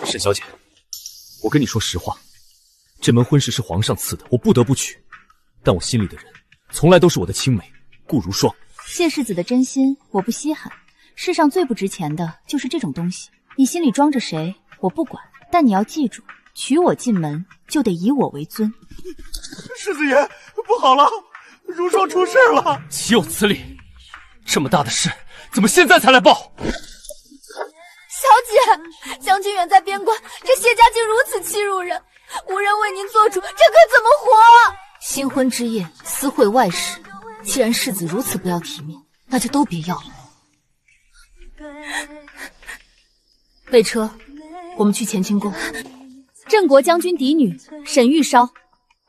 沈小姐，我跟你说实话，这门婚事是皇上赐的，我不得不娶。但我心里的人，从来都是我的青梅顾如霜。谢世子的真心我不稀罕，世上最不值钱的就是这种东西。你心里装着谁，我不管，但你要记住，娶我进门就得以我为尊。世子爷，不好了，如霜出事了！岂有此理！这么大的事，怎么现在才来报？小姐，将军远在边关，这谢家竟如此欺辱人，无人为您做主，这可怎么活？新婚之夜，私会外事，既然世子如此不要体面，那就都别要了。备车，我们去乾清宫。郑国将军嫡女沈玉烧，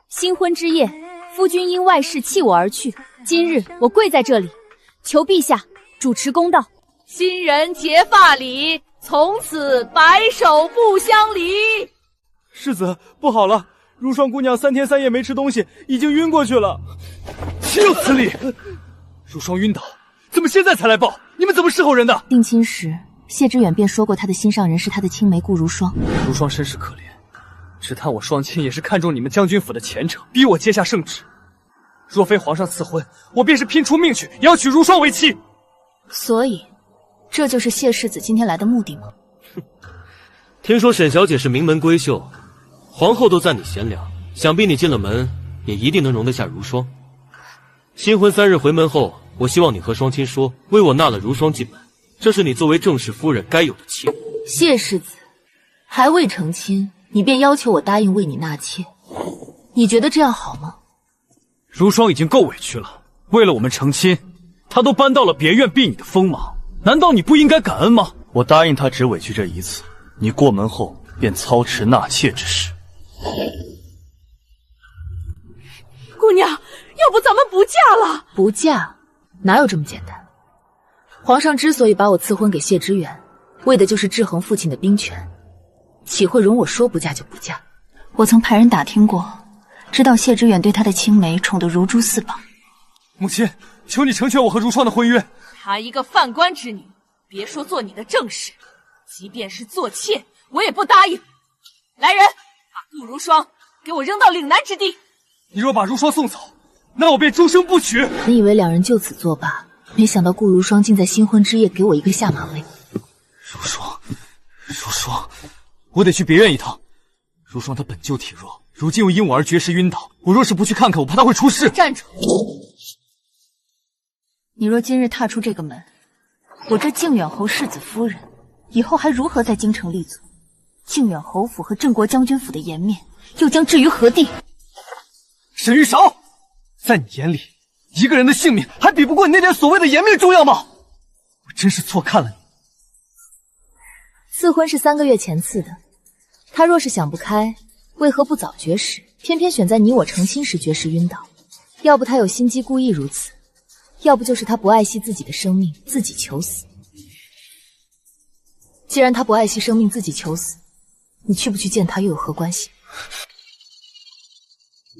新婚之夜，夫君因外事弃我而去，今日我跪在这里，求陛下主持公道。新人结发礼，从此白首不相离。世子，不好了，如霜姑娘3天3夜没吃东西，已经晕过去了。岂有此理！如霜晕倒，怎么现在才来报？你们怎么伺候人的？定亲时，谢知远便说过他的心上人是他的青梅顾如霜。如霜身世可怜，只叹我双亲也是看中你们将军府的前程，逼我接下圣旨。若非皇上赐婚，我便是拼出命去，也要娶如霜为妻。所以，这就是谢世子今天来的目的吗？哼，听说沈小姐是名门闺秀，皇后都赞你贤良，想必你进了门也一定能容得下如霜。新婚3日回门后，我希望你和双亲说，为我纳了如霜进门，这是你作为正室夫人该有的气度。谢世子，还未成亲，你便要求我答应为你纳妾，你觉得这样好吗？如霜已经够委屈了，为了我们成亲，她都搬到了别院避你的锋芒，难道你不应该感恩吗？我答应她只委屈这一次，你过门后便操持纳妾之事。姑娘，要不咱们不嫁了？不嫁？哪有这么简单？皇上之所以把我赐婚给谢知远，为的就是制衡父亲的兵权，岂会容我说不嫁就不嫁？我曾派人打听过，知道谢知远对他的青梅宠得如珠似宝。母亲，求你成全我和如霜的婚约。她一个宦官之女，别说做你的正室，即便是做妾，我也不答应。来人，把顾如霜给我扔到岭南之地。你若把如霜送走，那我便终生不娶。本以为两人就此作罢，没想到顾如霜竟在新婚之夜给我一个下马威。如霜，我得去别院一趟。如霜她本就体弱，如今又因我而绝食晕倒，我若是不去看看，我怕她会出事。站住！你若今日踏出这个门，我这靖远侯世子夫人以后还如何在京城立足？靖远侯府和镇国将军府的颜面又将置于何地？沈玉韶，在你眼里，一个人的性命还比不过你那点所谓的颜面重要吗？我真是错看了你。赐婚是3个月前赐的，他若是想不开，为何不早绝食，偏偏选在你我成亲时绝食晕倒？要不他有心机故意如此，要不就是他不爱惜自己的生命，自己求死。既然他不爱惜生命，自己求死，你去不去见他又有何关系？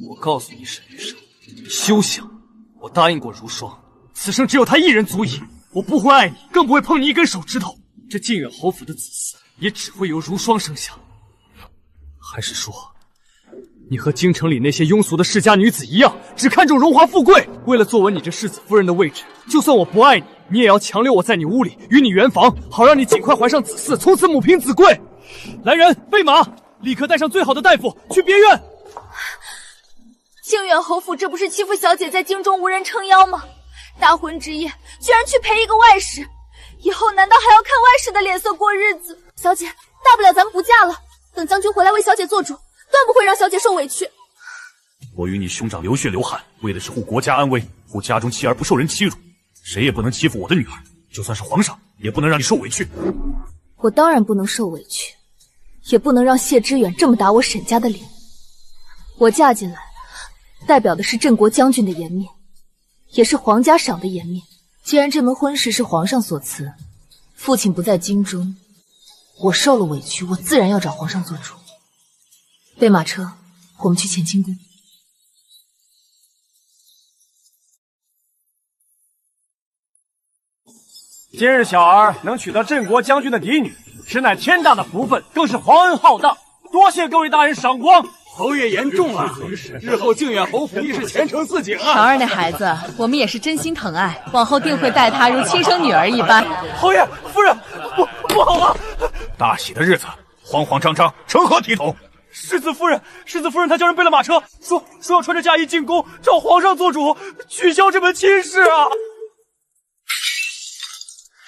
我告诉你，沈玉韶，休想！我答应过如霜，此生只有她一人足矣。我不会爱你，更不会碰你一根手指头。这靖远侯府的子嗣也只会由如霜生下。还是说，你和京城里那些庸俗的世家女子一样，只看重荣华富贵？为了坐稳你这世子夫人的位置，就算我不爱你，你也要强留我在你屋里，与你圆房，好让你尽快怀上子嗣，从此母凭子贵。来人，备马，立刻带上最好的大夫去别院。靖远侯府这不是欺负小姐在京中无人撑腰吗？大婚之夜居然去陪一个外室，以后难道还要看外室的脸色过日子？小姐，大不了咱们不嫁了，等将军回来为小姐做主，断不会让小姐受委屈。我与你兄长流血流汗，为的是护国家安危，护家中妻儿不受人欺辱，谁也不能欺负我的女儿，就算是皇上，也不能让你受委屈。我当然不能受委屈，也不能让谢知远这么打我沈家的脸。我嫁进来，代表的是镇国将军的颜面，也是皇家赏的颜面。既然这门婚事是皇上所赐，父亲不在京中，我受了委屈，我自然要找皇上做主。备马车，我们去乾清宫。今日小儿能娶到镇国将军的嫡女，实乃天大的福分，更是皇恩浩荡，多谢各位大人赏光。侯爷言重了，日后靖远侯府亦是前程似锦啊！乔儿那孩子，我们也是真心疼爱，往后定会待她如亲生女儿一般。侯爷夫人，不好了！大喜的日子，慌慌张张，成何体统？世子夫人她叫人备了马车，说要穿着嫁衣进宫，找皇上做主，取消这门亲事啊！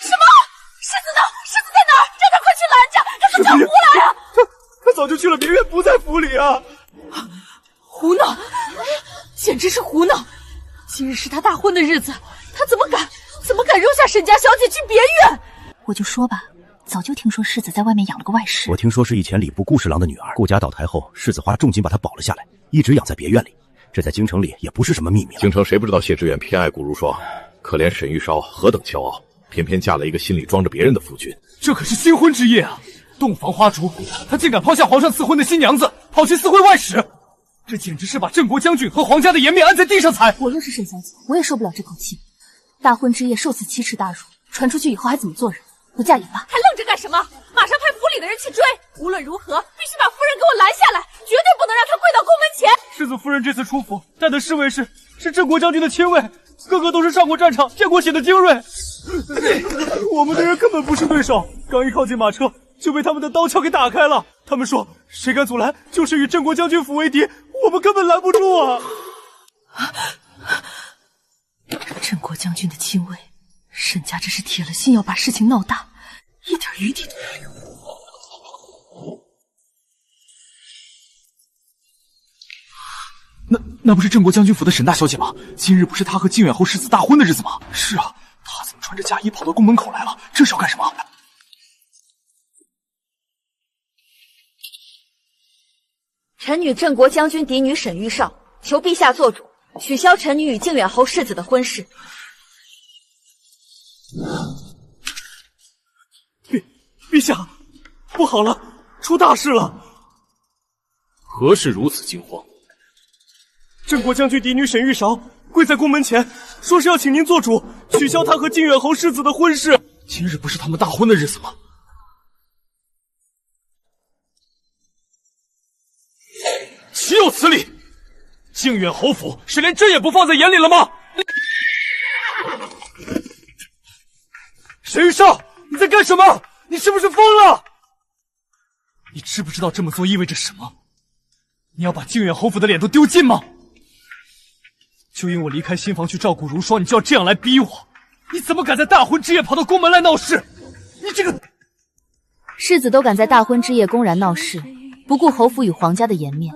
什么？世子呢？世子在哪儿？让他快去拦着，让他叫胡来啊！他早就去了别院，不在府里啊！胡闹，简直是胡闹！今日是他大婚的日子，他怎么敢扔下沈家小姐去别院？我就说吧，早就听说世子在外面养了个外室。我听说是以前礼部顾侍郎的女儿，顾家倒台后，世子花重金把她保了下来，一直养在别院里。这在京城里也不是什么秘密了。京城谁不知道谢知远偏爱顾如霜？可怜沈玉烧何等骄傲，偏偏嫁了一个心里装着别人的夫君。这可是新婚之夜啊！洞房花烛，他竟敢抛下皇上赐婚的新娘子，跑去私会外室，这简直是把镇国将军和皇家的颜面按在地上踩！我若是沈小姐，我也受不了这口气。大婚之夜受此奇耻大辱，传出去以后还怎么做人？我嫁人吧！还愣着干什么？马上派府里的人去追！无论如何，必须把夫人给我拦下来，绝对不能让她跪到宫门前！世子夫人这次出府带的侍卫是镇国将军的亲卫，个个都是上过战场、见过血的精锐。我们的人根本不是对手，刚一靠近马车，就被他们的刀鞘给打开了。他们说，谁敢阻拦，就是与镇国将军府为敌，我们根本拦不住啊！镇国将军的亲卫，沈家这是铁了心要把事情闹大，一点余地都没有。那不是镇国将军府的沈大小姐吗？今日不是她和靖远侯世子大婚的日子吗？是啊，她怎么穿着嫁衣跑到宫门口来了？这是要干什么？臣女镇国将军嫡女沈玉少，求陛下做主，取消臣女与靖远侯世子的婚事。陛下，不好了，出大事了！何事如此惊慌？镇国将军嫡女沈玉韶跪在宫门前，说是要请您做主，取消她和靖远侯世子的婚事。今日不是他们大婚的日子吗？岂有此理！靖远侯府是连这也不放在眼里了吗？沈玉韶，你在干什么？你是不是疯了？你知不知道这么做意味着什么？你要把靖远侯府的脸都丢尽吗？就因我离开新房去照顾如霜，你就要这样来逼我？你怎么敢在大婚之夜跑到宫门来闹事？你这个世子都敢在大婚之夜公然闹事，不顾侯府与皇家的颜面，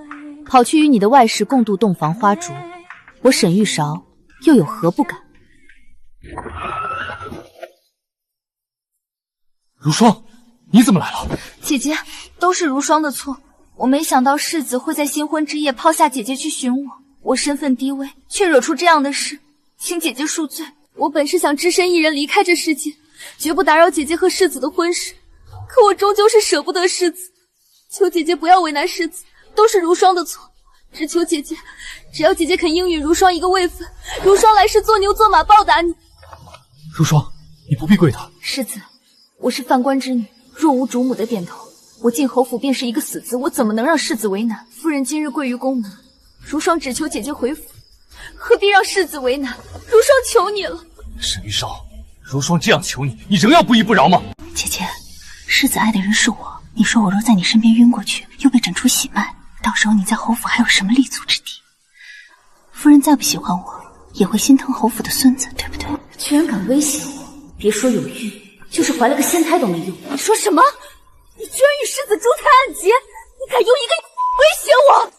跑去与你的外室共度洞房花烛，我沈玉韶又有何不敢？如霜，你怎么来了？姐姐，都是如霜的错，我没想到世子会在新婚之夜抛下姐姐去寻我，我身份低微，却惹出这样的事，请姐姐恕罪。我本是想只身一人离开这世界，绝不打扰姐姐和世子的婚事，可我终究是舍不得世子，求姐姐不要为难世子，都是如霜的错，只求姐姐，只要姐姐肯应允如霜一个位分，如霜来世做牛做马报答你。如霜，你不必跪他。世子，我是犯官之女，若无主母的点头，我进侯府便是一个死字，我怎么能让世子为难？夫人今日跪于宫门，如霜只求姐姐回府，何必让世子为难？如霜求你了。沈玉韶，如霜这样求你，你仍要不依不饶吗？姐姐，世子爱的人是我，你说我若在你身边晕过去，又被诊出喜脉，到时候你在侯府还有什么立足之地？夫人再不喜欢我，也会心疼侯府的孙子，对不对？居然敢威胁我，别说有孕，就是怀了个仙胎都没用。你说什么？你居然与世子珠胎暗结，你敢用一个威胁我？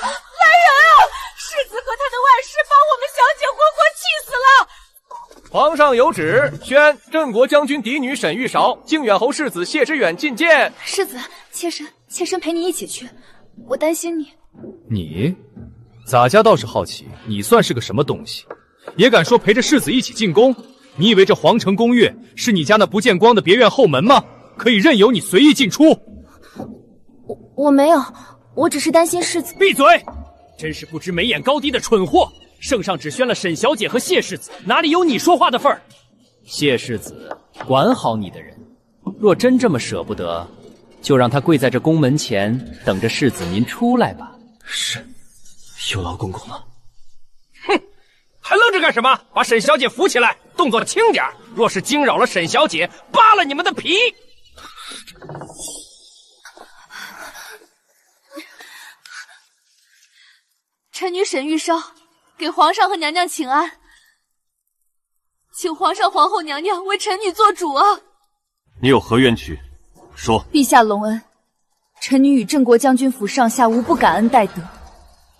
来人啊！世子和他的外室把我们小姐活活气死了！皇上有旨，宣镇国将军嫡女沈玉韶、靖远侯世子谢知远觐见。世子，妾身陪你一起去，我担心你。你？洒家倒是好奇，你算是个什么东西，也敢说陪着世子一起进宫？你以为这皇城宫乐是你家那不见光的别院后门吗？可以任由你随意进出？我没有，我只是担心世子。闭嘴！真是不知眉眼高低的蠢货！圣上只宣了沈小姐和谢世子，哪里有你说话的份儿？谢世子，管好你的人，若真这么舍不得，就让他跪在这宫门前，等着世子您出来吧。是，有劳公公了。哼，还愣着干什么？把沈小姐扶起来，动作轻点。若是惊扰了沈小姐，扒了你们的皮！臣女沈玉烧给皇上和娘娘请安，请皇上、皇后娘娘为臣女做主啊！你有何冤屈？说。陛下隆恩，臣女与镇国将军府上下无不感恩戴德。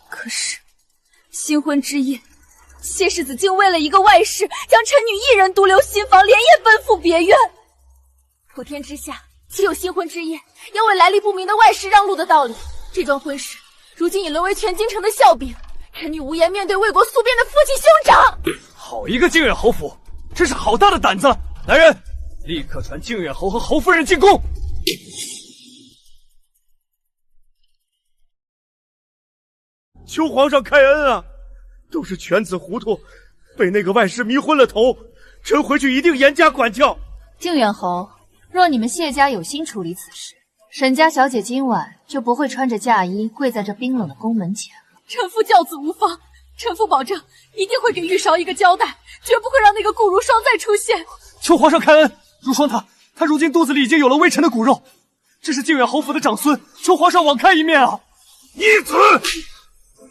可是新婚之夜，谢世子竟为了一个外室，将臣女一人独留新房，连夜奔赴别院。普天之下，岂有新婚之夜要为来历不明的外室让路的道理？这桩婚事如今已沦为全京城的笑柄，臣女无颜面对魏国宿边的父亲兄长。好一个靖远侯府，真是好大的胆子！来人，立刻传靖远侯和侯夫人进宫。求皇上开恩啊！都是犬子糊涂，被那个外室迷昏了头。臣回去一定严加管教。靖远侯，若你们谢家有心处理此事，沈家小姐今晚就不会穿着嫁衣跪在这冰冷的宫门前了。臣妇教子无方，臣妇保证一定会给玉韶一个交代，绝不会让那个顾如霜再出现。求皇上开恩，如霜她如今肚子里已经有了微臣的骨肉，这是靖远侯府的长孙，求皇上网开一面啊！逆子！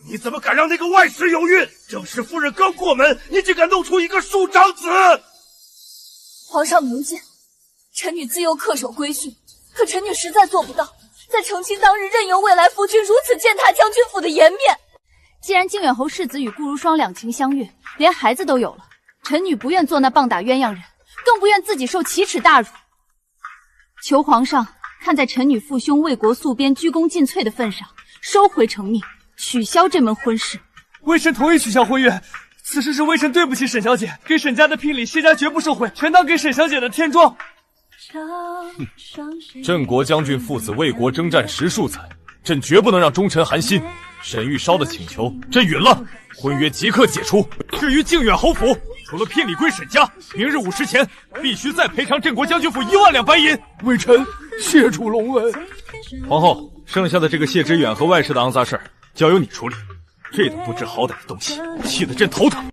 你怎么敢让那个外室有孕？正室夫人刚过门，你竟敢弄出一个庶长子！皇上明鉴，臣女自幼恪守规训，可臣女实在做不到，在成亲当日任由未来夫君如此践踏将军府的颜面。既然靖远侯世子与顾如霜两情相悦，连孩子都有了，臣女不愿做那棒打鸳鸯人，更不愿自己受奇耻大辱。求皇上看在臣女父兄为国宿边、鞠躬尽瘁的份上，收回成命，取消这门婚事。微臣同意取消婚约，此事是微臣对不起沈小姐，给沈家的聘礼，谢家绝不受贿，全当给沈小姐的添妆。镇国将军父子为国征战10数载，朕绝不能让忠臣寒心。沈玉烧的请求，朕允了，婚约即刻解除。至于靖远侯府，除了聘礼归沈家，明日午时前必须再赔偿镇国将军府1万两白银。微臣谢主隆恩。皇后，剩下的这个谢知远和外室的肮脏事儿，交由你处理。这等不知好歹的东西，气得朕头疼。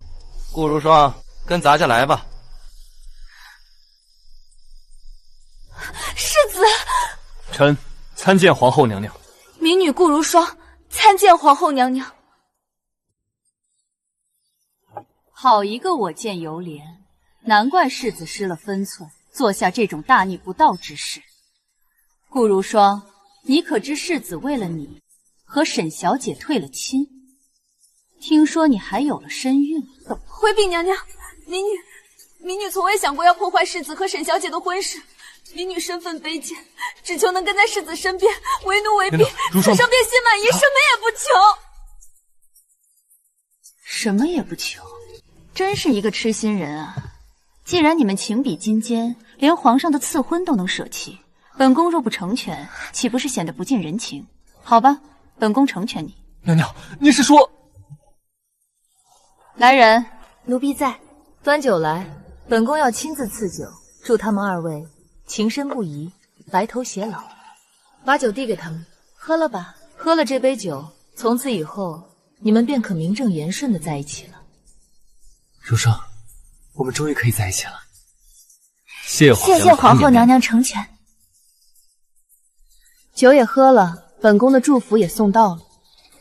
顾如霜，跟咱家来吧。世子，臣参见皇后娘娘。民女顾如霜参见皇后娘娘。好一个我见犹怜，难怪世子失了分寸，做下这种大逆不道之事。顾如霜，你可知世子为了你和沈小姐退了亲？听说你还有了身孕。回禀娘娘，民女从未想过要破坏世子和沈小姐的婚事。民女身份卑贱，只求能跟在世子身边，为奴为婢，此生便心满意，什么也不求。什么也不求，真是一个痴心人啊！既然你们情比金坚，连皇上的赐婚都能舍弃，本宫若不成全，岂不是显得不近人情？好吧，本宫成全你。娘娘，你是说……来人，奴婢在。端酒来，本宫要亲自赐酒，祝他们二位情深不移，白头偕老。把酒递给他们，喝了吧。喝了这杯酒，从此以后你们便可名正言顺的在一起了。如霜，我们终于可以在一起了。谢谢皇后娘娘成全。酒也喝了，本宫的祝福也送到了。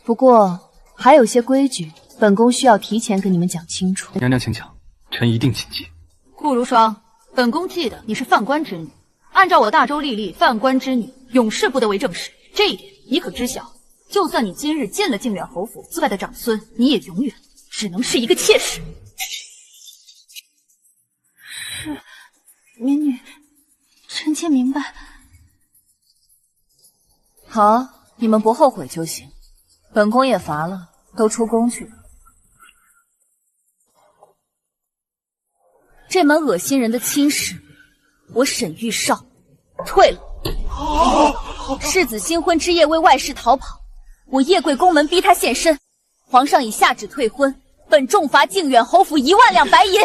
不过还有些规矩，本宫需要提前跟你们讲清楚。娘娘请讲，臣一定谨记。顾如霜，本宫记得你是犯官之女，按照我大周历例，犯官之女永世不得为正室，这一点你可知晓？就算你今日进了靖远侯府，自外的长孙，你也永远只能是一个妾室。是，民女臣妾明白。好，你们不后悔就行。本宫也乏了，都出宫去了。这门恶心人的亲事，我沈玉少退了。世子新婚之夜为外室逃跑，我夜跪宫门逼他现身，皇上已下旨退婚，本重罚靖远侯府1万两白银。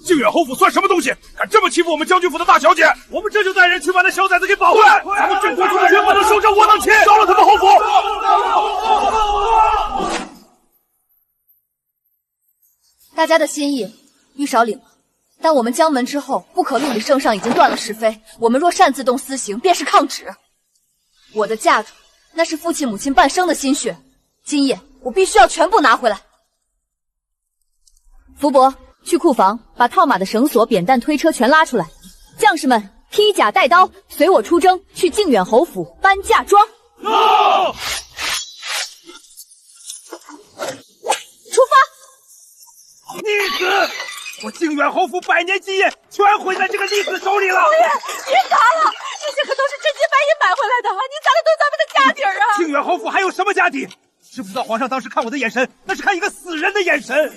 靖靖远侯府算什么东西？敢这么欺负我们将军府的大小姐！我们这就带人去把那小崽子给绑回来！咱们镇国中绝不能收这窝囊气，烧了他们侯府！大家的心意，玉少领了。但我们将门之后，不可录里圣上已经断了是非。我们若擅自动私刑，便是抗旨。我的嫁妆，那是父亲母亲半生的心血，今夜我必须要全部拿回来。福伯，去库房把套马的绳索、扁担、推车全拉出来。将士们，披甲带刀，随我出征，去靖远侯府搬嫁妆。出发！逆子！我靖远侯府百年基业全毁在这个逆子手里了！侯爷，别砸了，这些可都是真金白银买回来的，您砸的都是咱们的家底儿啊！靖远侯府还有什么家底？知不知道皇上当时看我的眼神，那是看一个死人的眼神。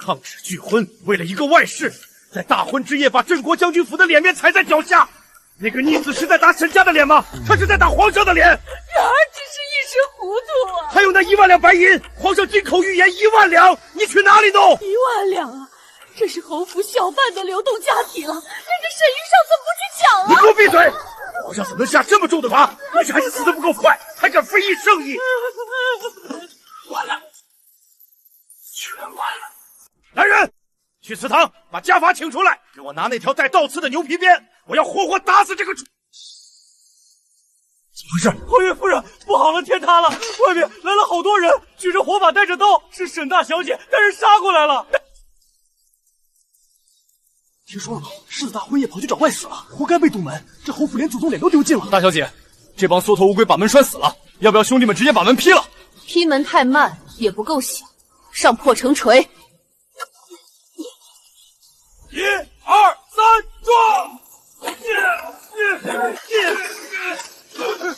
抗旨拒婚，为了一个外室，在大婚之夜把镇国将军府的脸面踩在脚下。那个逆子是在打沈家的脸吗？他是在打皇上的脸。然而只是一时糊涂啊！还有那1万两白银，皇上金口预言1万两，你去哪里弄？1万两啊！这是侯府小半的流动家底了，人家沈玉上怎么不去抢啊？你给我闭嘴！皇上怎么能下这么重的罚？你这孩子死得不够快，还敢非议圣意！完了，全完了！来人，去祠堂把家法请出来，给我拿那条带倒刺的牛皮鞭，我要活活打死这个！怎么回事？侯爷夫人，不好了，天塌了！外面来了好多人，举着火把，带着刀，是沈大小姐带人杀过来了。听说了吗？狮子大婚夜跑去找外死了，活该被堵门。这侯府连祖宗脸都丢尽了。大小姐，这帮缩头乌龟把门拴死了，要不要兄弟们直接把门劈了？劈门太慢，也不够响，上破城锤！1、2、3，撞！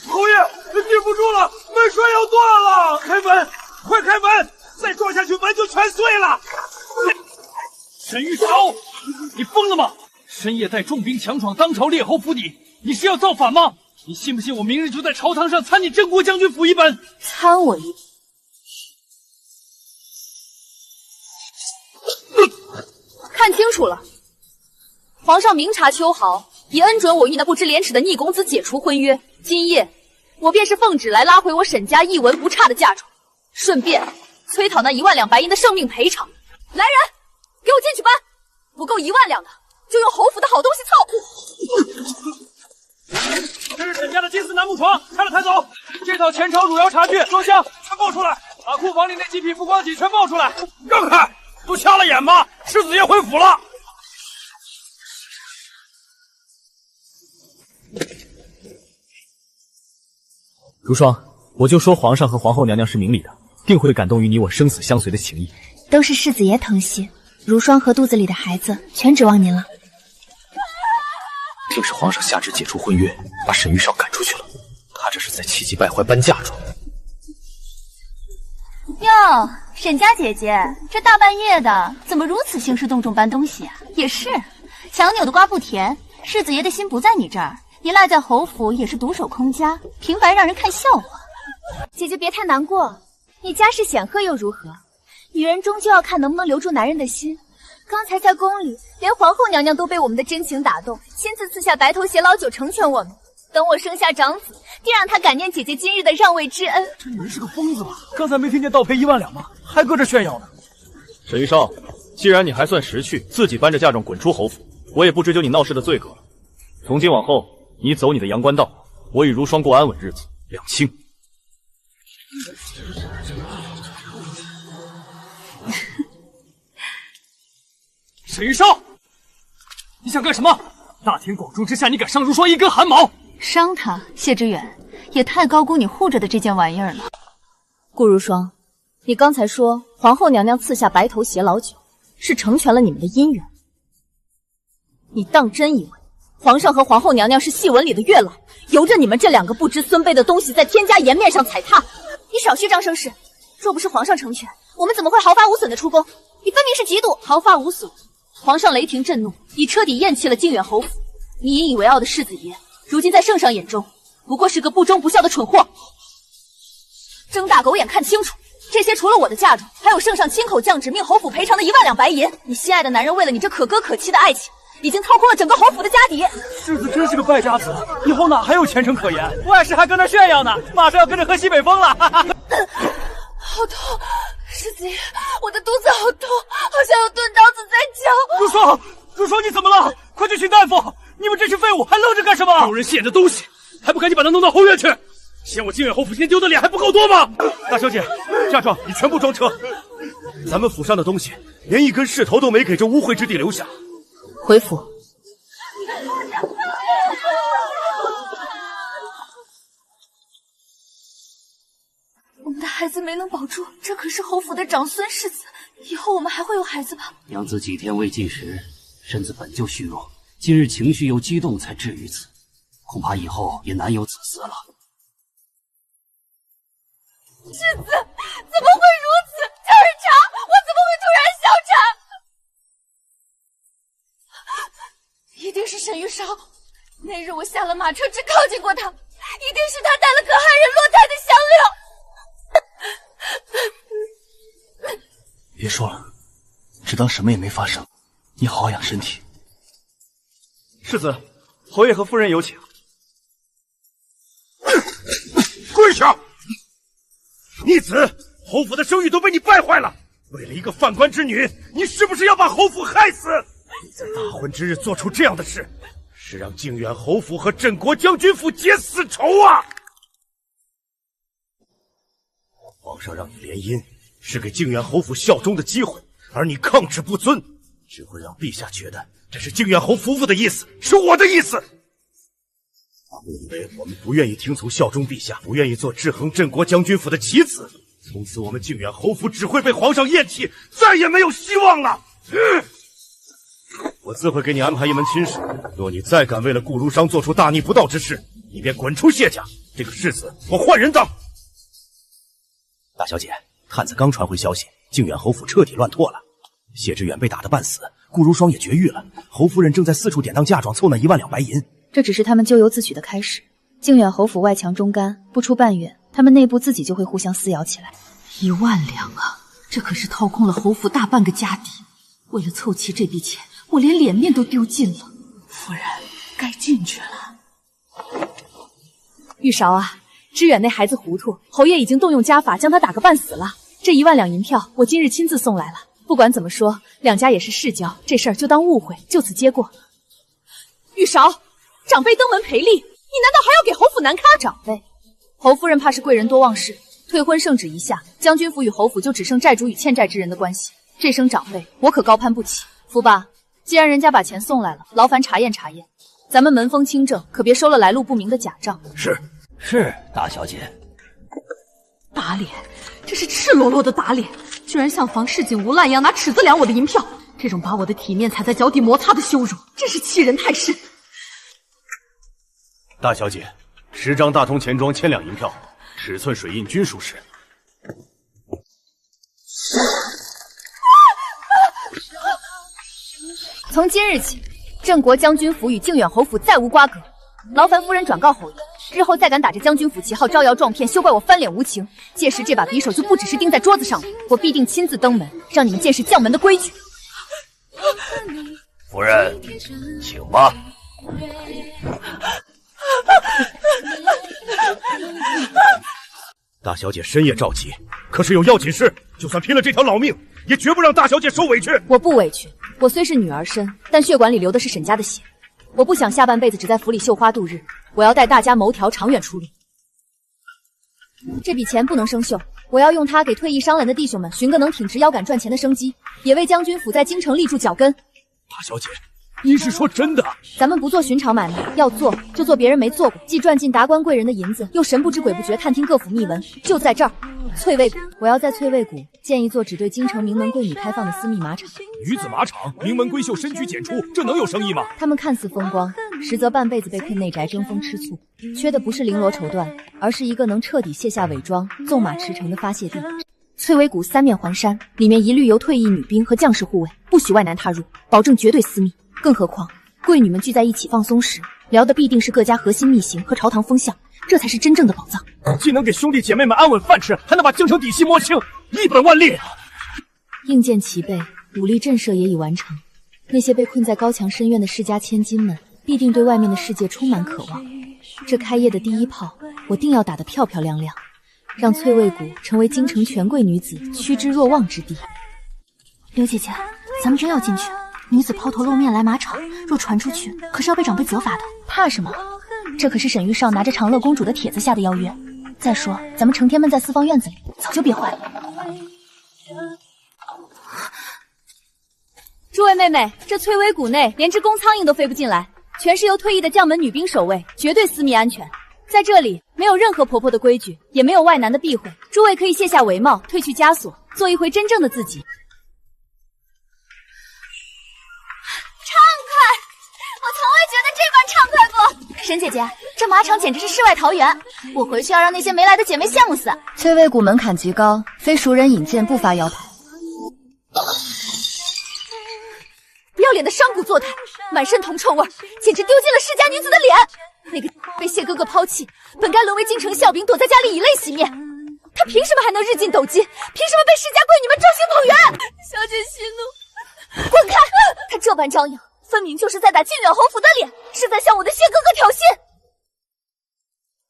侯爷，顶不住了，门栓要断了！开门，快开门！再撞下去，门就全碎了！沈玉韶，你疯了吗？深夜带重兵强闯当朝列侯府邸，你是要造反吗？你信不信我明日就在朝堂上参你镇国将军府一本？参我一本？看清楚了，皇上明察秋毫，已恩准我与那不知廉耻的逆公子解除婚约。今夜我便是奉旨来拉回我沈家一文不差的嫁妆，顺便催讨那1万两白银的生命赔偿。来人，给我进去搬！不够1万两的，就用侯府的好东西凑。这是沈家的金丝楠木床，拆了抬走。这套前朝汝窑茶具、装箱全抱出来，把库房里那几匹浮光戟全抱出来。让开！都瞎了眼吗？世子爷回府了。如霜，我就说皇上和皇后娘娘是明理的，定会感动于你我生死相随的情谊。都是世子爷疼惜，如霜和肚子里的孩子全指望您了。定是皇上下旨解除婚约，把沈玉少赶出去了。他这是在气急败坏搬嫁妆。哟，沈家姐姐，这大半夜的，怎么如此兴师动众搬东西啊？也是，强扭的瓜不甜，世子爷的心不在你这儿，你赖在侯府也是独守空家，平白让人看笑话。姐姐别太难过，你家世显赫又如何？女人终究要看能不能留住男人的心。刚才在宫里，连皇后娘娘都被我们的真情打动，亲自赐下白头偕老酒成全我们。等我生下长子，定让他感念姐姐今日的让位之恩。这女人是个疯子吧？刚才没听见倒赔1万两吗？还搁这炫耀呢。沈玉少，既然你还算识趣，自己搬着嫁妆滚出侯府，我也不追究你闹事的罪过了。从今往后，你走你的阳关道，我与如霜过安稳日子，两清。沈玉少，你想干什么？大庭广众之下，你敢伤如霜一根汗毛？伤他，谢知远也太高估你护着的这件玩意儿了。顾如霜，你刚才说皇后娘娘赐下白头偕老酒，是成全了你们的姻缘。你当真以为皇上和皇后娘娘是戏文里的月老，由着你们这两个不知孙卑的东西在天家颜面上踩踏？你少虚张声势！若不是皇上成全，我们怎么会毫发无损的出宫？你分明是嫉妒！毫发无损！皇上雷霆震怒，已彻底厌弃了靖远侯府。你引以为傲的世子爷，如今在圣上眼中，不过是个不忠不孝的蠢货。睁大狗眼看清楚，这些除了我的嫁妆，还有圣上亲口降旨命侯府赔偿的1万两白银。你心爱的男人为了你这可歌可泣的爱情，已经掏空了整个侯府的家底。世子真是个败家子，以后哪还有前程可言？外室还跟那炫耀呢，马上要跟着喝西北风了。好痛，世子爷，我的肚子好痛，好像有钝刀子在绞。如霜，你怎么了？快去请大夫！你们这群废物还愣着干什么？有人献的东西，还不赶紧把他弄到后院去！嫌我靖远侯府先丢的脸还不够多吗？大小姐，嫁妆你全部装车。咱们府上的东西，连一根势头都没给这污秽之地留下。回府。我们的孩子没能保住，这可是侯府的长孙世子，以后我们还会有孩子吧？娘子几天未进食，身子本就虚弱，今日情绪又激动，才至于此，恐怕以后也难有子嗣了。世子，怎么会如此？叫人查，我怎么会突然消产？一定是沈玉韶。那日我下了马车，只靠近过他，一定是他带了可害人落胎的香料。别说了，只当什么也没发生。你好好养身体。世子，侯爷和夫人有请。跪下！逆子，侯府的声誉都被你败坏了。为了一个宦官之女，你是不是要把侯府害死？你在大婚之日做出这样的事，是让靖远侯府和镇国将军府结死仇啊！皇上让你联姻，是给靖远侯府效忠的机会，而你抗旨不遵，只会让陛下觉得这是靖远侯夫妇的意思，是我的意思。我以为我们不愿意听从效忠陛下，不愿意做制衡镇国将军府的棋子，从此我们靖远侯府只会被皇上厌弃，再也没有希望了。我自会给你安排一门亲事，若你再敢为了顾如霜做出大逆不道之事，你便滚出谢家，这个世子我换人当。大小姐，探子刚传回消息，靖远侯府彻底乱拓了，谢知远被打得半死，顾如霜也绝育了，侯夫人正在四处典当嫁妆，凑那1万两白银。这只是他们咎由自取的开始。靖远侯府外强中干，不出半月，他们内部自己就会互相撕咬起来。1万两啊，这可是掏空了侯府大半个家底。为了凑齐这笔钱，我连脸面都丢尽了。夫人，该进去了。玉韶啊，知远那孩子糊涂，侯爷已经动用家法将他打个半死了。这1万两银票，我今日亲自送来了。不管怎么说，两家也是世交，这事儿就当误会，就此接过。玉韶，长辈登门赔礼，你难道还要给侯府难堪？长辈，侯夫人怕是贵人多忘事，退婚圣旨一下，将军府与侯府就只剩债主与欠债之人的关系。这声长辈，我可高攀不起。福爸，既然人家把钱送来了，劳烦查验查验，咱们门风清正，可别收了来路不明的假账。是，大小姐。打脸，这是赤裸裸的打脸，居然像防市井无赖一样拿尺子量我的银票，这种把我的体面踩在脚底摩擦的羞辱，真是欺人太甚。大小姐，10张大通钱庄1000两银票，尺寸水印均属实。从今日起，镇国将军府与靖远侯府再无瓜葛，劳烦夫人转告侯爷，日后再敢打着将军府旗号招摇撞骗，休怪我翻脸无情。届时这把匕首就不只是钉在桌子上了，我必定亲自登门，让你们见识将门的规矩。夫人，请吧。大小姐深夜召集，可是有要紧事，就算拼了这条老命，也绝不让大小姐受委屈。我不委屈，我虽是女儿身，但血管里流的是沈家的血。我不想下半辈子只在府里绣花度日，我要带大家谋条长远出路。这笔钱不能生锈，我要用它给退役伤员的弟兄们寻个能挺直腰杆赚钱的生机，也为将军府在京城立住脚跟。大小姐，您是说真的？咱们不做寻常买卖，要做就做别人没做过，既赚进达官贵人的银子，又神不知鬼不觉探听各府秘闻。就在这儿，翠微谷，我要在翠微谷建一座只对京城名门贵女开放的私密马场。女子马场，名门闺秀深居简出，这能有生意吗？他们看似风光，实则半辈子被困内宅，争风吃醋，缺的不是绫罗绸缎，而是一个能彻底卸下伪装，纵马驰骋的发泄地。翠微谷3面环山，里面一律由退役女兵和将士护卫，不许外男踏入，保证绝对私密。更何况贵女们聚在一起放松时，聊的必定是各家核心秘辛和朝堂风向，这才是真正的宝藏。既能给兄弟姐妹们安稳饭吃，还能把京城底细摸清，一本万利。硬件齐备，武力震慑也已完成。那些被困在高墙深院的世家千金们，必定对外面的世界充满渴望。这开业的第一炮，我定要打得漂漂亮亮，让翠微谷成为京城权贵女子趋之若鹜之地。刘姐姐，咱们真要进去？女子抛头露面来马场，若传出去，可是要被长辈责罚的。怕什么？这可是沈玉少拿着长乐公主的帖子下的邀约。再说，咱们成天闷在四方院子里，早就憋坏了。诸位妹妹，这翠微谷内连只公苍蝇都飞不进来，全是由退役的将门女兵守卫，绝对私密安全。在这里没有任何婆婆的规矩，也没有外男的避讳，诸位可以卸下帷帽，褪去枷锁，做一回真正的自己。畅快不？沈姐姐，这马场简直是世外桃源，我回去要让那些没来的姐妹羡慕死。翠微谷门槛极高，非熟人引荐不发腰牌。不要脸的商贾坐台，满身铜臭味，简直丢尽了世家女子的脸。那个被谢哥哥抛弃，本该沦为京城笑柄，躲在家里以泪洗面，他凭什么还能日进斗金？凭什么被世家贵女们众星捧月？小姐息怒，滚开！他这般张扬，分明就是在打靖远侯府的脸，是在向我的谢哥哥挑衅。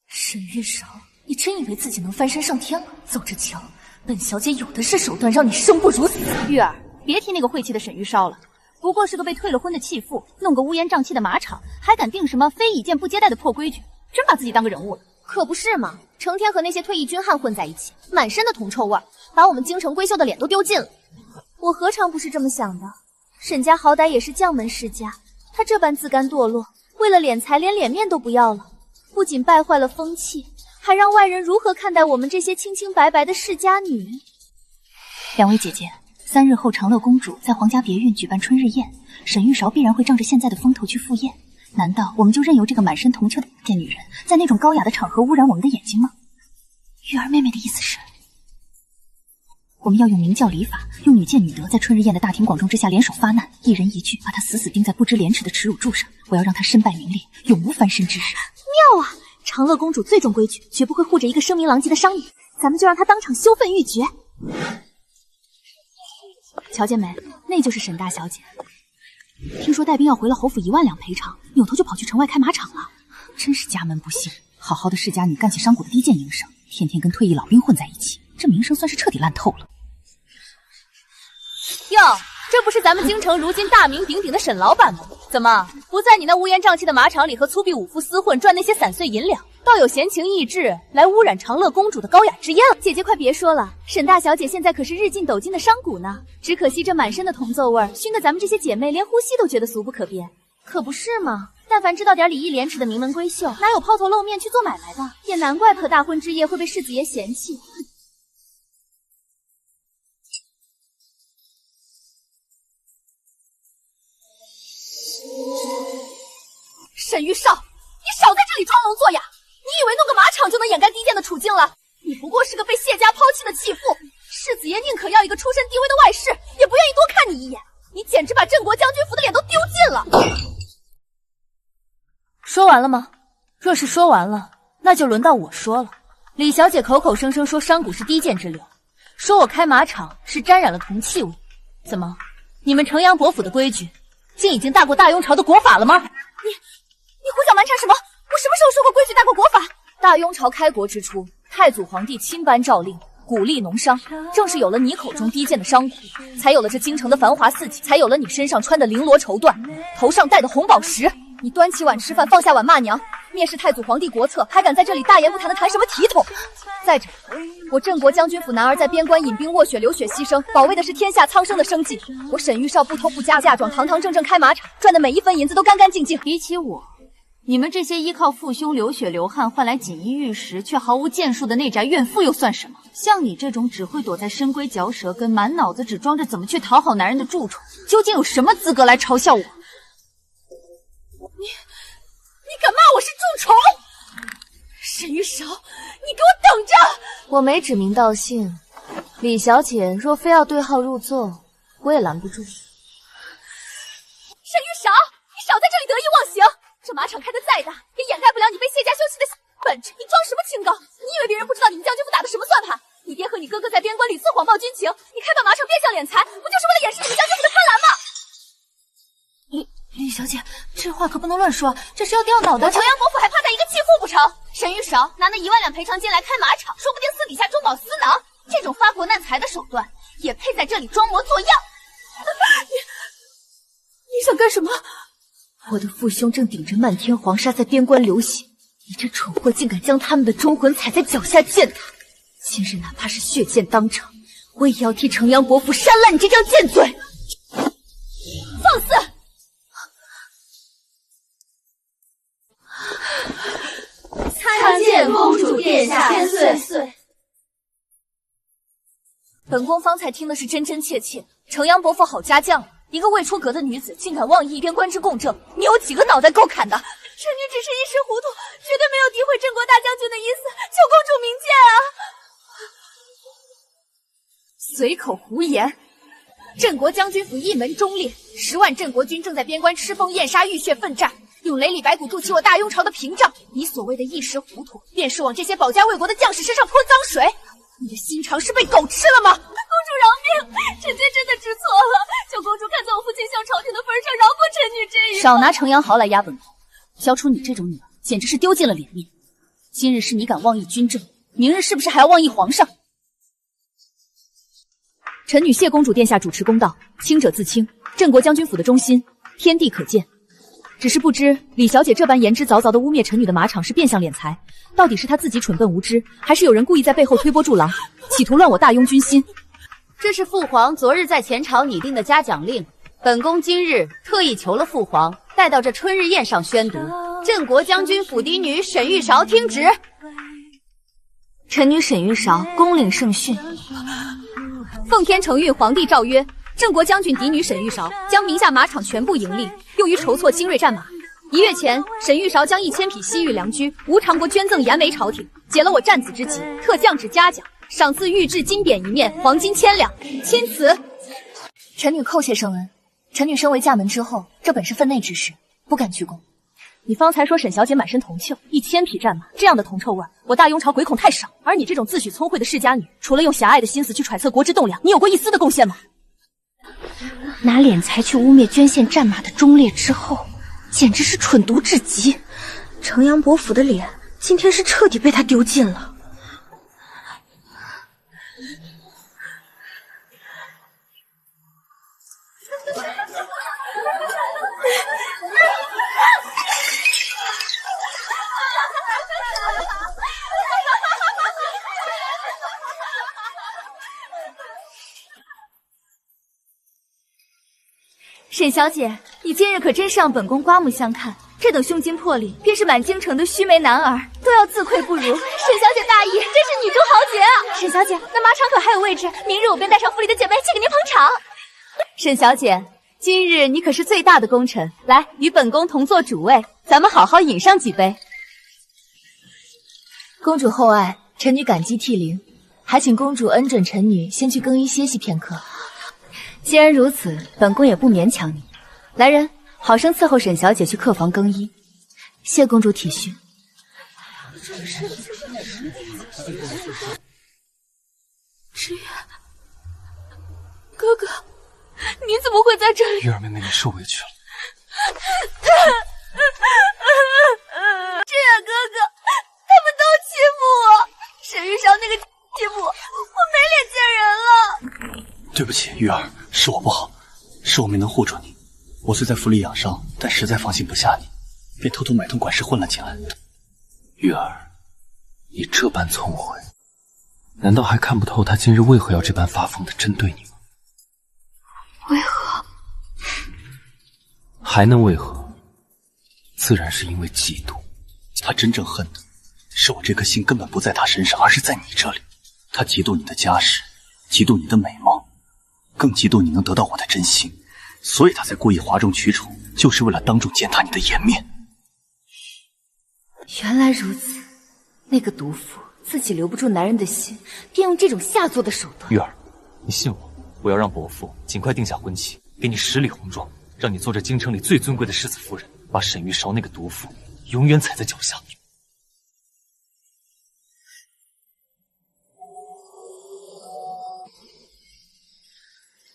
沈玉韶，你真以为自己能翻身上天了？走着瞧，本小姐有的是手段，让你生不如死。玉儿，别提那个晦气的沈玉烧了，不过是个被退了婚的弃妇，弄个乌烟瘴气的马场，还敢定什么非以剑不接待的破规矩，真把自己当个人物了。可不是嘛，成天和那些退役军汉混在一起，满身的铜臭味，把我们京城闺秀的脸都丢尽了。我何尝不是这么想的？沈家好歹也是将门世家，他这般自甘堕落，为了敛财连脸面都不要了，不仅败坏了风气，还让外人如何看待我们这些清清白白的世家女人？两位姐姐，3日后长乐公主在皇家别院举办春日宴，沈玉韶必然会仗着现在的风头去赴宴。难道我们就任由这个满身铜臭的贱女人在那种高雅的场合污染我们的眼睛吗？玉儿妹妹的意思是，我们要用明教礼法，用女贱女德，在春日宴的大庭广众之下联手发难，一人一句把她死死钉在不知廉耻的耻辱柱上。我要让她身败名裂，永无翻身之日。妙啊！长乐公主最重规矩，绝不会护着一个声名狼藉的商女，咱们就让她当场羞愤欲绝。乔见没？那就是沈大小姐。听说带兵要回了侯府1万两赔偿，扭头就跑去城外开马场了。真是家门不幸，好好的世家女干起商贾的低贱营生，天天跟退役老兵混在一起，这名声算是彻底烂透了。哟，这不是咱们京城如今大名鼎鼎的沈老板吗？怎么不在你那乌烟瘴气的马场里和粗鄙武夫厮混，赚那些散碎银两，倒有闲情逸致来污染长乐公主的高雅之宴了？姐姐快别说了，沈大小姐现在可是日进斗金的商贾呢，只可惜这满身的铜臭味，熏得咱们这些姐妹连呼吸都觉得俗不可编。可不是嘛，但凡知道点礼义廉耻的名门闺秀，哪有抛头露面去做买卖的？也难怪可大婚之夜会被世子爷嫌弃。沈玉少，你少在这里装聋作哑！你以为弄个马场就能掩盖低贱的处境了？你不过是个被谢家抛弃的弃妇，世子爷宁可要一个出身低微的外室，也不愿意多看你一眼。你简直把镇国将军府的脸都丢尽了！说完了吗？若是说完了，那就轮到我说了。李小姐口口声声说商贾是低贱之流，说我开马场是沾染了铜气味。怎么，你们城阳伯府的规矩，竟已经大过大雍朝的国法了吗？你胡搅蛮缠什么？我什么时候说过规矩大过国法？大雍朝开国之初，太祖皇帝亲颁诏令，鼓励农商，正是有了你口中低贱的商贾，才有了这京城的繁华四季，才有了你身上穿的绫罗绸缎，头上戴的红宝石。你端起碗吃饭，放下碗骂娘，蔑视太祖皇帝国策，还敢在这里大言不惭的谈什么体统？再者，我镇国将军府男儿在边关引兵卧雪流血牺牲，保卫的是天下苍生的生计。我沈玉少不偷不嫁，嫁妆堂堂正正开马场，赚的每一分银子都干干净净。比起我，你们这些依靠父兄流血流汗换来锦衣玉食却毫无建树的内宅怨妇又算什么？像你这种只会躲在深闺嚼舌根，满脑子只装着怎么去讨好男人的蛀虫，究竟有什么资格来嘲笑我？你敢骂我是蛀虫？沈玉韶，你给我等着！我没指名道姓，李小姐若非要对号入座，我也拦不住。沈玉韶，你少在这里得意忘形！这马场开得再再大，也掩盖不了你被谢家修习的本质。你装什么清高？你以为别人不知道你们将军府打的什么算盘？你爹和你哥哥在边关屡次谎报军情，你开到马场变相敛财，不就是为了掩饰你们将军府的贪婪吗？李小姐，这话可不能乱说，这是要掉脑袋。我城阳伯父还怕他一个弃妇不成？沈玉韶拿那1万两赔偿金来开马场，说不定私底下中饱私囊。这种发国难财的手段，也配在这里装模作样？你想干什么？我的父兄正顶着漫天黄沙在边关流血，你这蠢货竟敢将他们的忠魂踩在脚下践踏！今日哪怕是血溅当场，我也要替城阳伯父扇烂你这张贱嘴！放肆！参见公主殿下千岁。本宫方才听的是真真切切，城阳伯父好家将，一个未出阁的女子竟敢妄议边关之共政，你有几个脑袋够砍的？臣女只是一时糊涂，绝对没有诋毁镇国大将军的意思，求公主明鉴啊！随口胡言！镇国将军府一门忠烈，10万镇国军正在边关吃风咽沙浴血奋战，用雷里白骨筑起我大雍朝的屏障。你所谓的一时糊涂，便是往这些保家卫国的将士身上泼脏水。你的心肠是被狗吃了吗？公主饶命，臣妾真的知错了，求公主看在我父亲向朝廷的份上，饶过臣女这一回。少拿城阳豪来压本宫，教出你这种女儿，简直是丢尽了脸面。今日是你敢妄议军政，明日是不是还要妄议皇上？臣女谢公主殿下主持公道，清者自清，镇国将军府的忠心，天地可见。只是不知李小姐这般言之凿凿的污蔑臣女的马场是变相敛财，到底是她自己蠢笨无知，还是有人故意在背后推波助澜，企图乱我大雍军心？这是父皇昨日在前朝拟定的嘉奖令，本宫今日特意求了父皇，带到这春日宴上宣读。镇国将军府嫡女沈玉韶听旨。臣女沈玉韶恭领圣训。奉天承运皇帝诏曰，镇国将军嫡女沈玉韶将名下马场全部盈利用于筹措精锐战马。1月前，沈玉韶将1000匹西域良驹无偿国捐赠延眉朝廷，解了我战子之急，特降旨嘉奖，赏赐玉质金匾1面，黄金1000两。钦此。臣女叩谢圣恩。臣女身为嫁门之后，这本是分内之事，不敢居功。你方才说沈小姐满身铜臭，1000匹战马，这样的铜臭味，我大雍朝鬼恐太少。而你这种自诩聪慧的世家女，除了用狭隘的心思去揣测国之栋梁，你有过一丝的贡献吗？拿敛财去污蔑捐献战马的忠烈之后，简直是蠢毒至极。城阳伯府的脸今天是彻底被他丢尽了。沈小姐，你今日可真是让本宫刮目相看，这等胸襟魄力，便是满京城的须眉男儿都要自愧不如。沈小姐大意，真是女中豪杰啊！沈小姐，那马场可还有位置？明日我便带上府里的姐妹去给您捧场。沈小姐，今日你可是最大的功臣，来，与本宫同坐主位，咱们好好饮上几杯。公主厚爱，臣女感激涕零，还请公主恩准臣女先去更衣歇息片刻。既然如此，本宫也不勉强你。来人，好生伺候沈小姐去客房更衣。谢公主体恤。知远，哥哥，你怎么会在这里？玉儿妹妹，你受委屈了。知远哥哥，他们都欺负我，沈玉韶那个欺负我，我没脸见人了。对不起，玉儿，是我不好，是我没能护住你。我虽在府里养伤，但实在放心不下你，便偷偷买通管事混了进来。玉儿，你这般聪慧，难道还看不透他今日为何要这般发疯的针对你吗？为何？还能为何？自然是因为嫉妒。他真正恨的是我这颗心根本不在他身上，而是在你这里。他嫉妒你的家世，嫉妒你的美貌，更嫉妒你能得到我的真心，所以他才故意哗众取宠，就是为了当众践踏你的颜面。原来如此，那个毒妇自己留不住男人的心，便用这种下作的手段。玉儿，你信我，我要让伯父尽快定下婚期，给你10里红妆，让你做这京城里最尊贵的世子夫人，把沈玉韶那个毒妇永远踩在脚下。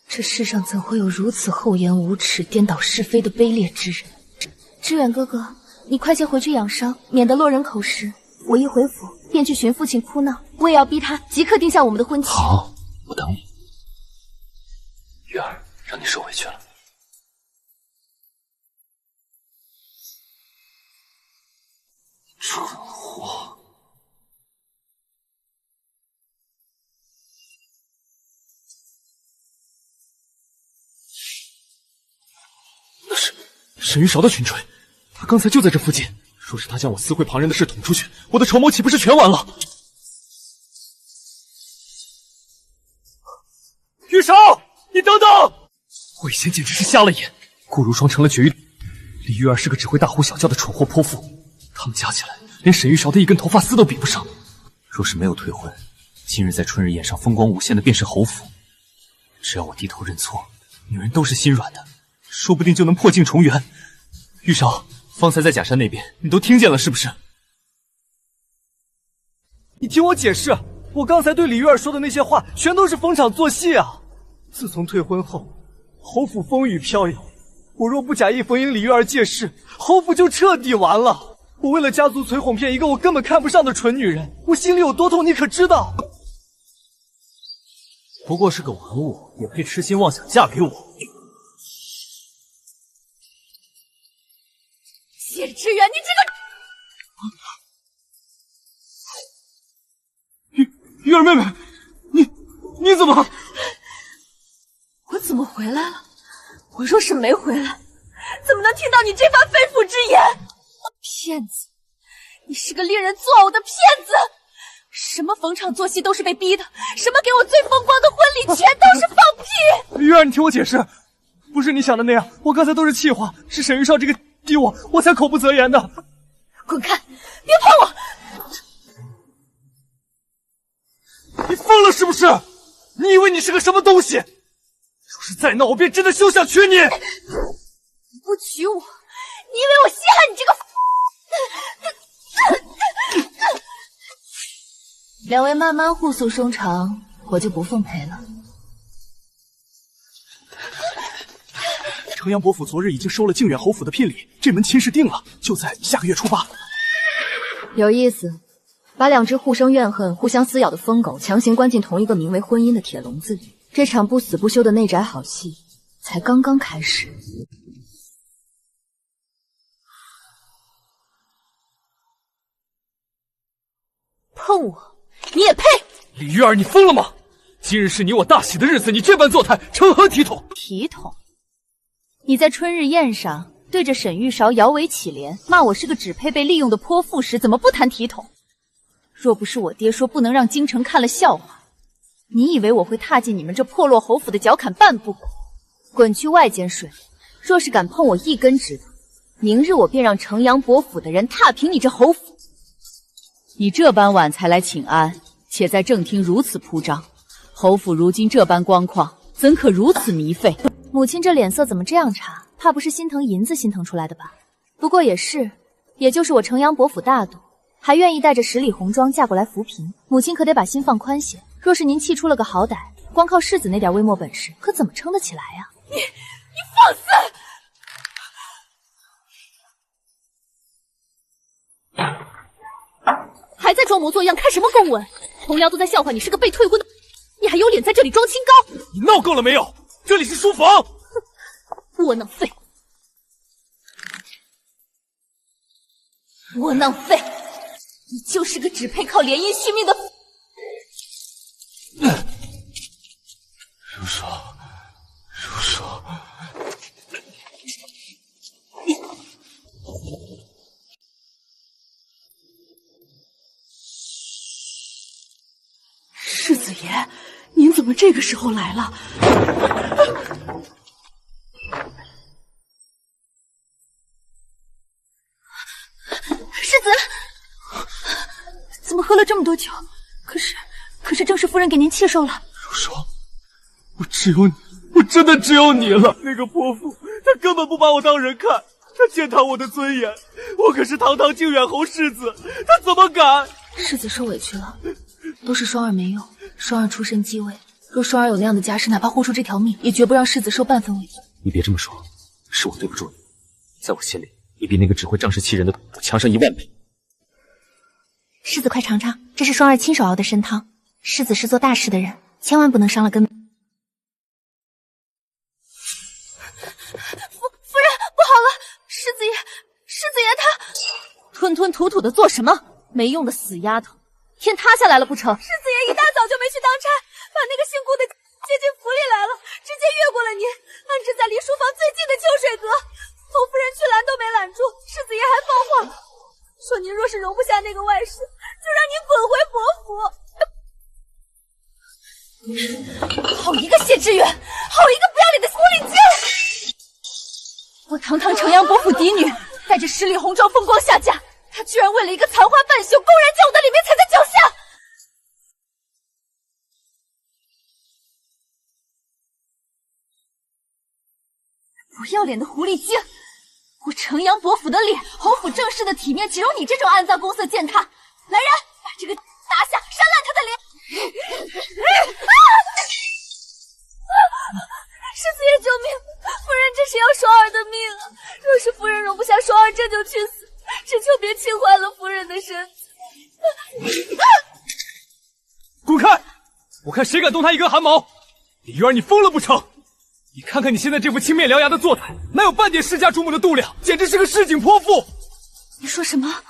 这世上怎会有如此厚颜无耻、颠倒是非的卑劣之人？知远哥哥，你快些回去养伤，免得落人口实。我一回府便去寻父亲哭闹，我也要逼他即刻定下我们的婚期。好，我等你。玉儿，让你受委屈了。蠢货！那是沈玉韶的裙锤，他刚才就在这附近。若是他将我私会旁人的事捅出去，我的筹谋岂不是全完了？玉韶，你等等！我以前简直是瞎了眼，顾如霜成了绝育，李玉儿是个只会大呼小叫的蠢货泼妇，他们加起来连沈玉韶的一根头发丝都比不上。若是没有退婚，今日在春日宴上风光无限的便是侯府。只要我低头认错，女人都是心软的，说不定就能破镜重圆。玉韶，方才在假山那边，你都听见了是不是？你听我解释，我刚才对李玉儿说的那些话，全都是逢场作戏啊！自从退婚后，侯府风雨飘摇，我若不假意逢迎李玉儿借势，侯府就彻底完了。我为了家族摧毁骗一个我根本看不上的蠢女人，我心里有多痛，你可知道？不过是个玩物，也配痴心妄想嫁给我？谢知远，你这个……玉儿妹妹，你怎么？我怎么回来了？我若是没回来，怎么能听到你这番肺腑之言？骗子！你是个令人作呕的骗子！什么逢场作戏都是被逼的，什么给我最风光的婚礼全都是放屁！玉儿，你听我解释，不是你想的那样，我刚才都是气话，是沈玉少这个逼我才口不择言的。滚开！别碰我！你疯了是不是？你以为你是个什么东西？若是再闹，我便真的休想娶你！你不娶我，你以为我稀罕你这个？两位慢慢互诉衷肠，我就不奉陪了。城阳伯府昨日已经收了靖远侯府的聘礼，这门亲事定了，就在下个月初8。有意思，把两只互生怨恨、互相撕咬的疯狗强行关进同一个名为婚姻的铁笼子里，这场不死不休的内宅好戏才刚刚开始。碰我，你也配？李玉儿，你疯了吗？今日是你我大喜的日子，你这般作态，成何体统？体统？你在春日宴上对着沈玉韶摇尾乞怜，骂我是个只配被利用的泼妇时，怎么不谈体统？若不是我爹说不能让京城看了笑话，你以为我会踏进你们这破落侯府的脚坎半步？滚去外间睡！若是敢碰我一根指头，明日我便让城阳伯府的人踏平你这侯府。你这般晚才来请安，且在正厅如此铺张，侯府如今这般光况，怎可如此糜费？母亲这脸色怎么这样差？怕不是心疼银子心疼出来的吧？不过也是，也就是我城阳伯府大度，还愿意带着10里红妆嫁过来扶贫，母亲可得把心放宽些。若是您气出了个好歹，光靠世子那点微末本事，可怎么撑得起来呀？你放肆！还在装模作样，看什么公文？同僚都在笑话你是个被退婚的，你还有脸在这里装清高？你闹够了没有？这里是书房！窝囊废！窝囊废！你就是个只配靠联姻续命的。如霜，如霜。世子爷，您怎么这个时候来了？世子，怎么喝了这么多酒？可是正室夫人给您气受了。如霜，我只有你，我真的只有你了。那个泼妇，她根本不把我当人看，她践踏我的尊严，我可是堂堂靖远侯世子，他怎么敢？世子受委屈了，都是双儿没用，双儿出身继位，若双儿有那样的家世，哪怕豁出这条命，也绝不让世子受半分委屈。你别这么说，是我对不住你，在我心里，你比那个只会仗势欺人的我强上10000倍。世子快尝尝，这是双儿亲手熬的参汤。世子是做大事的人，千万不能伤了根。夫人，不好了！世子爷他吞吞吐吐的做什么？没用的死丫头，天塌下来了不成？世子爷一大早就没去当差，把那个姓顾的接进府里来了，直接越过了您，安置在离书房最近的秋水阁。侯夫人去拦都没拦住，世子爷还放话说您若是容不下那个外室，就让您滚回伯府。好一个谢知远，好一个不要脸的狐狸精！我堂堂城阳伯府嫡女，带着十里红妆风光下嫁，他居然为了一个残花半宿，公然将我的脸面踩在脚下！不要脸的狐狸精！我城阳伯府的脸，侯府正室的体面，只有你这种暗藏公色践踏！来人，把这个拿下，扇烂他的脸！世子爷救命！夫人这是要双儿的命啊！若是夫人容不下双儿，这就去死，只求别气坏了夫人的身子。滚开！我看谁敢动他一根汗毛！李玉儿，你疯了不成？你看看你现在这副青面獠牙的坐态，哪有半点世家主母的度量？简直是个市井泼妇！你说什么？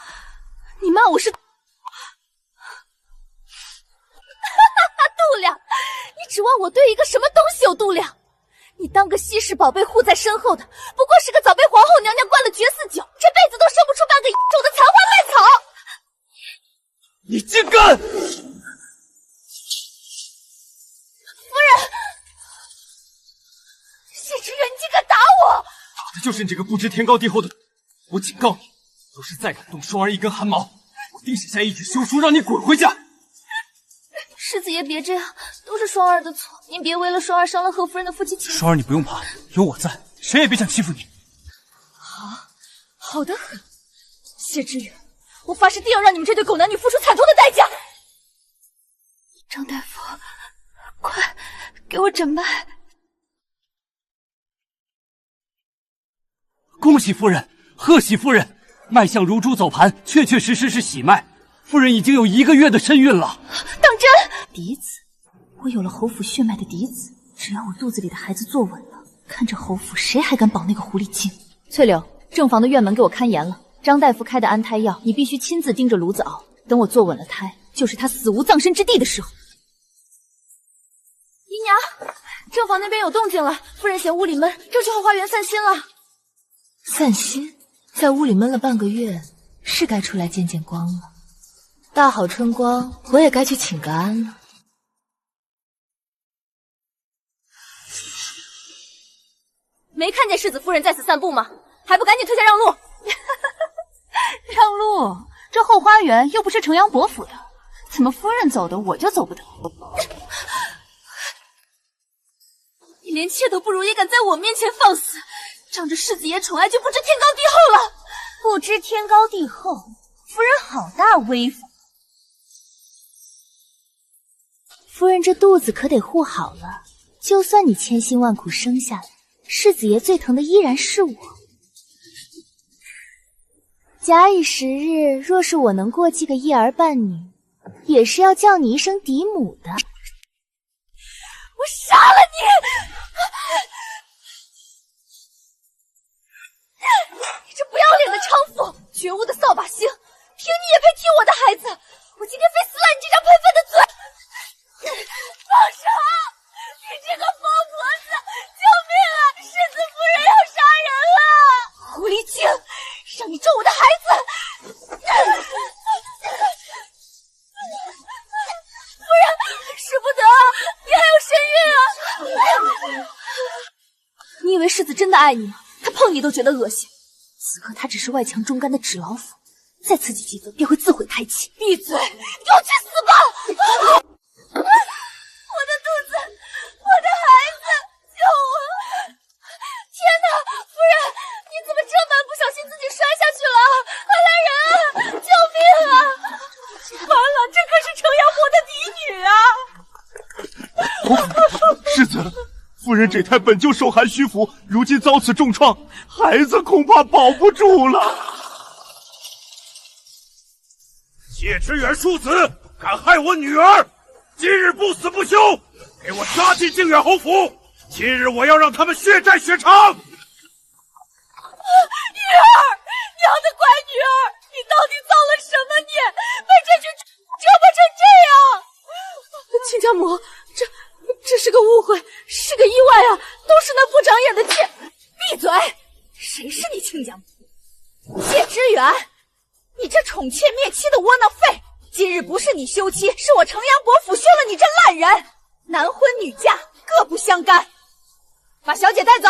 你骂我是度量？你指望我对一个什么东西有度量？你当个稀世宝贝护在身后的，不过是个早被皇后娘娘灌了绝嗣酒，这辈子都生不出半个种的残花败草。你竟敢！夫人，谢知远，你竟敢打我！打的就是你这个不知天高地厚的！我警告你，若是再敢动双儿一根汗毛，我定写下一纸休书，让你滚回家！世子爷别这样，都是双儿的错，您别为了双儿伤了何夫人的夫妻情。双儿，你不用怕，有我在，谁也别想欺负你。好的很，谢知远，我发誓定要让你们这对狗男女付出惨痛的代价。张大夫，快给我诊脉！恭喜夫人，贺喜夫人，脉象如珠走盘，确确实实是喜脉。夫人已经有1个月的身孕了。当真？嫡子，我有了侯府血脉的嫡子，只要我肚子里的孩子坐稳了，看着侯府谁还敢保那个狐狸精？翠柳，正房的院门给我看严了。张大夫开的安胎药，你必须亲自盯着炉子熬，等我坐稳了胎，就是他死无葬身之地的时候。姨娘，正房那边有动静了，夫人嫌屋里闷，正去后花园散心了。散心？在屋里闷了半个月，是该出来见见光了。大好春光，我也该去请个安了。没看见世子夫人在此散步吗？还不赶紧退下让路！让路？这后花园又不是城阳伯府的，怎么夫人走的我就走不得？你连妾都不如，也敢在我面前放肆，仗着世子爷宠爱就不知天高地厚了！不知天高地厚，夫人好大威风。夫人这肚子可得护好了，就算你千辛万苦生下来，世子爷最疼的依然是我。假以时日，若是我能过继个一儿半女，也是要叫你一声嫡母的。我杀了你！你这不要脸的娼妇，绝无的扫把星，凭你也配踢我的孩子？我今天非撕烂你这张喷粪的嘴！放手！你这个疯婆子！救命啊！世子夫人要杀人了！狐狸精，让你咒我的孩子！夫人，使不得，你还有身孕啊！你以为世子真的爱你吗？他碰你都觉得恶心。此刻他只是外强中干的纸老虎，再刺激几分便会自毁胎气。闭嘴！给我去死吧！我的肚子，我的孩子，救我！天哪，夫人，你怎么这么不小心自己摔下去了？夫人这胎本就受寒虚腐，如今遭此重创，孩子恐怕保不住了。谢知远庶子敢害我女儿，今日不死不休，给我抓进靖远侯府！今日我要让他们血债血偿！女儿，娘的乖女儿，你到底造了什么孽，被这群折磨成这样？亲家母，这是个误会，是个意外啊，都是那副长眼的贱。闭嘴！谁是你亲家母？谢知远，你这宠妾灭妻的窝囊废！今日不是你休妻，是我城阳伯府休了你这烂人！男婚女嫁，各不相干。把小姐带走。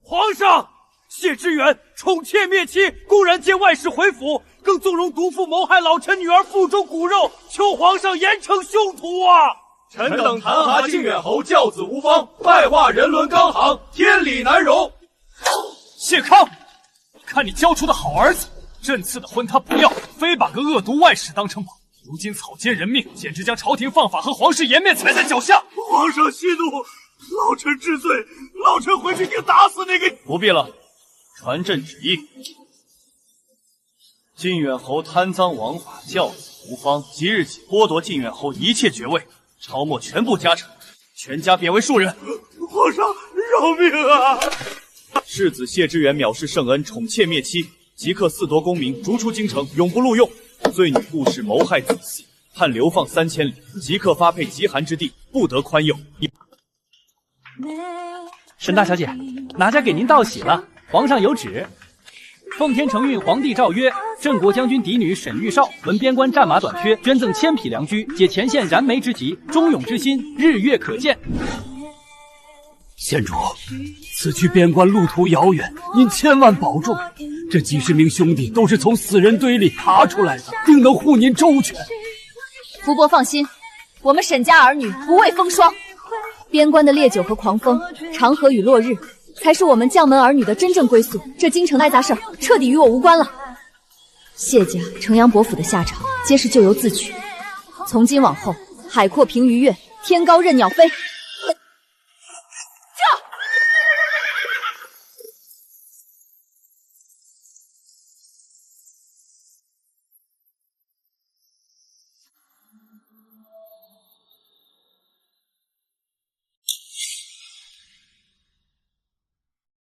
皇上，谢知远宠妾灭妻，公然接外室回府，更纵容毒妇谋害老臣女儿腹中骨肉，求皇上严惩凶徒啊！臣等弹劾靖远侯教子无方，败化人伦纲行，天理难容。谢康，看你教出的好儿子，朕赐的婚他不要，非把个恶毒外室当成宝。如今草菅人命，简直将朝廷放法和皇室颜面踩在脚下。皇上息怒，老臣知罪，老臣回去定打死那个。不必了，传朕旨意。靖远侯贪赃枉法，教子无方，即日起剥夺靖远侯一切爵位，抄没全部家产，全家贬为庶人。皇上饶命啊！世子谢知远藐视圣恩，宠妾灭妻，即刻肆夺功名，逐出京城，永不录用。罪女故事谋害子嗣，判流放3000里，即刻发配极寒之地，不得宽宥。沈大小姐，哪家给您道喜了？皇上有旨。奉天承运皇帝诏曰：镇国将军嫡女沈玉少闻边关战马短缺，捐赠1000匹良驹，解前线燃眉之急，忠勇之心日月可见。县主，此去边关路途遥远，您千万保重。这几十名兄弟都是从死人堆里爬出来的，定能护您周全。福伯放心，我们沈家儿女不畏风霜。边关的烈酒和狂风，长河与落日，才是我们将门儿女的真正归宿。这京城赖杂事儿，彻底与我无关了。谢家、城阳伯府的下场，皆是咎由自取。从今往后，海阔凭鱼跃，天高任鸟飞。